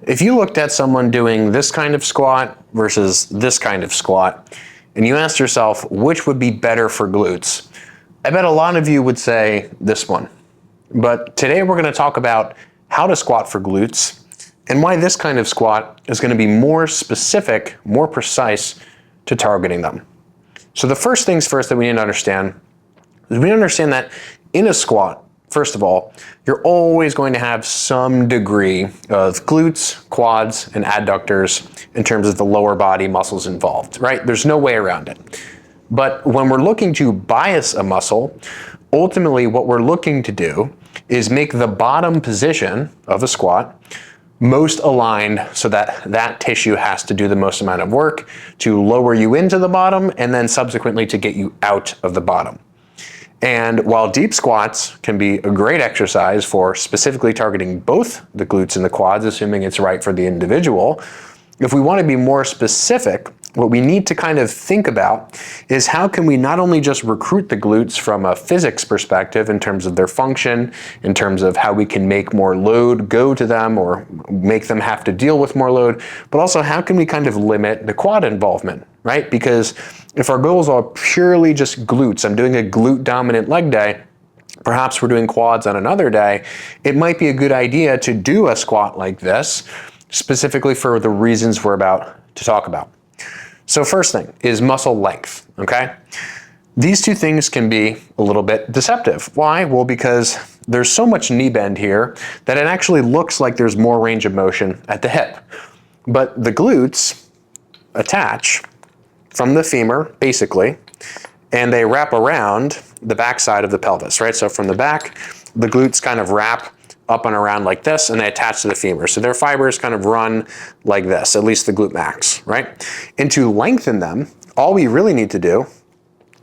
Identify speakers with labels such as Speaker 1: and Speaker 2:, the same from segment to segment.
Speaker 1: If you looked at someone doing this kind of squat versus this kind of squat, and you asked yourself which would be better for glutes, I bet a lot of you would say this one. But today we're going to talk about how to squat for glutes and why this kind of squat is going to be more specific, more precise to targeting them. So the first things first that we need to understand is we understand that in a squat, first of all, you're always going to have some degree of glutes, quads, and adductors in terms of the lower body muscles involved, right? There's no way around it. But when we're looking to bias a muscle, ultimately what we're looking to do is make the bottom position of a squat most aligned so that that tissue has to do the most amount of work to lower you into the bottom and then subsequently to get you out of the bottom. And while deep squats can be a great exercise for specifically targeting both the glutes and the quads, assuming it's right for the individual, if we want to be more specific, what we need to kind of think about is how can we not only just recruit the glutes from a physics perspective in terms of their function, in terms of how we can make more load go to them or make them have to deal with more load, but also how can we kind of limit the quad involvement, right? Because if our goals are purely just glutes, I'm doing a glute dominant leg day, perhaps we're doing quads on another day, it might be a good idea to do a squat like this, specifically for the reasons we're about to talk about. So first thing is muscle length, okay? These two things can be a little bit deceptive. Why? Well, because there's so much knee bend here that it actually looks like there's more range of motion at the hip. But the glutes attach from the femur, basically, and they wrap around the backside of the pelvis, right? So from the back, the glutes kind of wrap up and around like this, and they attach to the femur. So their fibers kind of run like this, at least the glute max, right? And to lengthen them, all we really need to do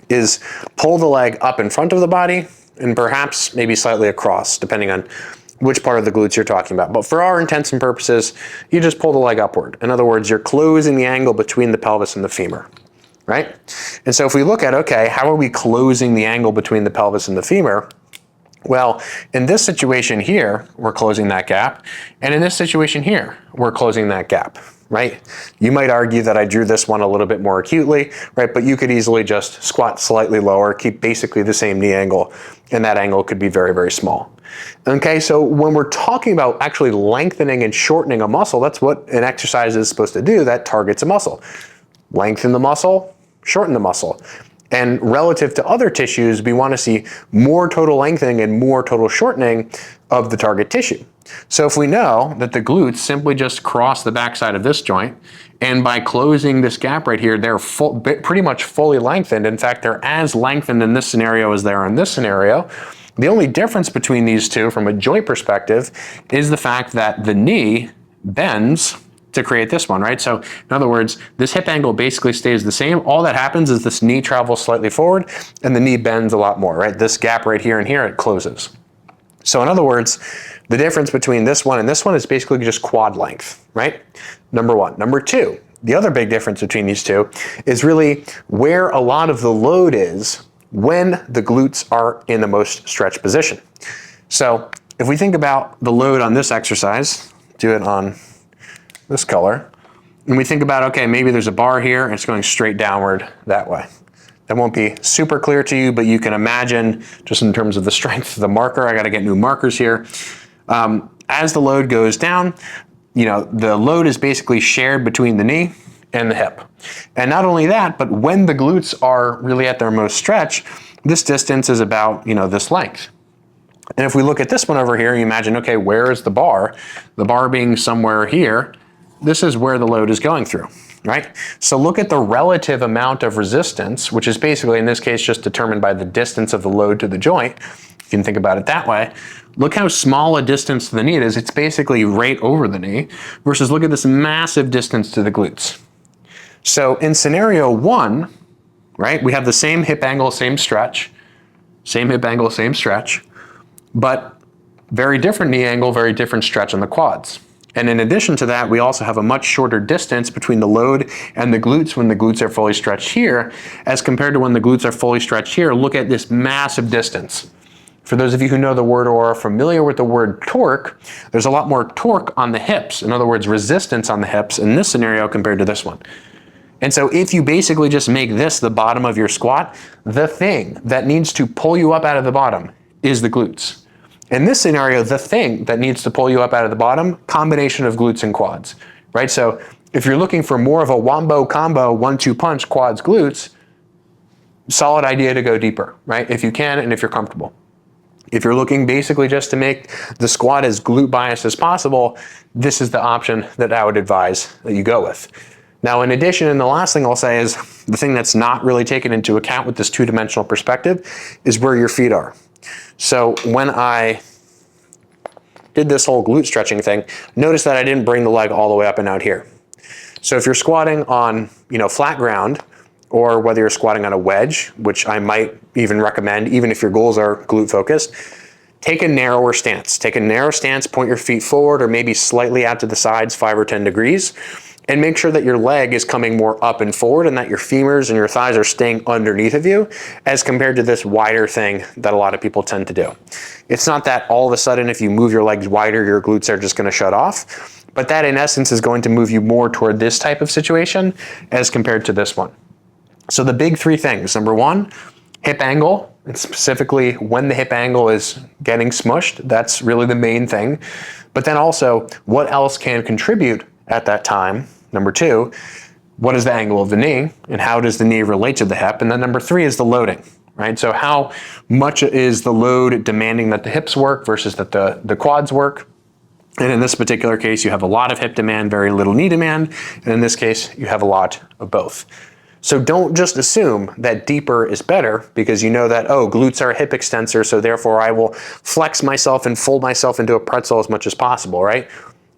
Speaker 1: is pull the leg up in front of the body and perhaps maybe slightly across, depending on which part of the glutes you're talking about. But for our intents and purposes, you just pull the leg upward. In other words, you're closing the angle between the pelvis and the femur, right? And so if we look at, okay, how are we closing the angle between the pelvis and the femur? Well, in this situation here, we're closing that gap. And in this situation here, we're closing that gap, right? You might argue that I drew this one a little bit more acutely, right? But you could easily just squat slightly lower, keep basically the same knee angle, and that angle could be very, very small. Okay, so when we're talking about actually lengthening and shortening a muscle, that's what an exercise is supposed to do that targets a muscle. Lengthen the muscle, shorten the muscle. And relative to other tissues, we want to see more total lengthening and more total shortening of the target tissue. So if we know that the glutes simply just cross the backside of this joint, and by closing this gap right here, they're pretty much fully lengthened. In fact, they're as lengthened in this scenario as they are in this scenario. The only difference between these two from a joint perspective is the fact that the knee bends to create this one, right? So in other words, this hip angle basically stays the same. All that happens is this knee travels slightly forward and the knee bends a lot more, right? This gap right here and here, it closes. So in other words, the difference between this one and this one is basically just quad length, right? Number one. Number two, the other big difference between these two is really where a lot of the load is when the glutes are in the most stretched position. So if we think about the load on this exercise, do it on this color, and we think about, okay, maybe there's a bar here and it's going straight downward that way. That won't be super clear to you, but you can imagine just in terms of the strength of the marker, I got to get new markers here. As the load goes down, you know, the load is basically shared between the knee and the hip. And not only that, but when the glutes are really at their most stretch, this distance is about, you know, this length. And if we look at this one over here, you imagine, okay, where is the bar? The bar being somewhere here, this is where the load is going through, right? So look at the relative amount of resistance, which is basically in this case just determined by the distance of the load to the joint. You can think about it that way. Look how small a distance to the knee it is. It's basically right over the knee versus look at this massive distance to the glutes. So in scenario one, right, we have the same hip angle, same stretch, same hip angle, same stretch, but very different knee angle, very different stretch on the quads. And in addition to that, we also have a much shorter distance between the load and the glutes when the glutes are fully stretched here, as compared to when the glutes are fully stretched here. Look at this massive distance For those of you who know the word or are familiar with the word torque, there's a lot more torque on the hips. In other words, resistance on the hips in this scenario compared to this one. And so if you basically just make this the bottom of your squat, the thing that needs to pull you up out of the bottom is the glutes. In this scenario, the thing that needs to pull you up out of the bottom, combination of glutes and quads, right? So if you're looking for more of a wombo combo, 1-2 punch, quads, glutes, solid idea to go deeper, right? If you can and if you're comfortable. If you're looking basically just to make the squat as glute biased as possible, this is the option that I would advise that you go with. Now, in addition, and the last thing I'll say is the thing that's not really taken into account with this two-dimensional perspective is where your feet are. So when I did this whole glute stretching thing, notice that I didn't bring the leg all the way up and out here. So if you're squatting on, flat ground, or whether you're squatting on a wedge, which I might even recommend, even if your goals are glute focused, take a narrower stance. Take a narrow stance, point your feet forward or maybe slightly out to the sides, 5 or 10 degrees, and make sure that your leg is coming more up and forward and that your femurs and your thighs are staying underneath of you as compared to this wider thing that a lot of people tend to do. It's not that all of a sudden if you move your legs wider, your glutes are just gonna shut off, but that in essence is going to move you more toward this type of situation as compared to this one. So the big 3 things, number 1, hip angle, and specifically when the hip angle is getting smushed, that's really the main thing. But then also, what else can contribute at that time? Number 2, what is the angle of the knee and how does the knee relate to the hip? And then number 3 is the loading, right? So how much is the load demanding that the hips work versus that the quads work? And in this particular case, you have a lot of hip demand, very little knee demand. And in this case, you have a lot of both. So don't just assume that deeper is better because you know that, oh, glutes are a hip extensor, so therefore I will flex myself and fold myself into a pretzel as much as possible, right?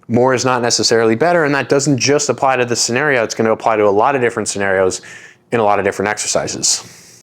Speaker 1: More is not necessarily better, and that doesn't just apply to this scenario. It's going to apply to a lot of different scenarios in a lot of different exercises.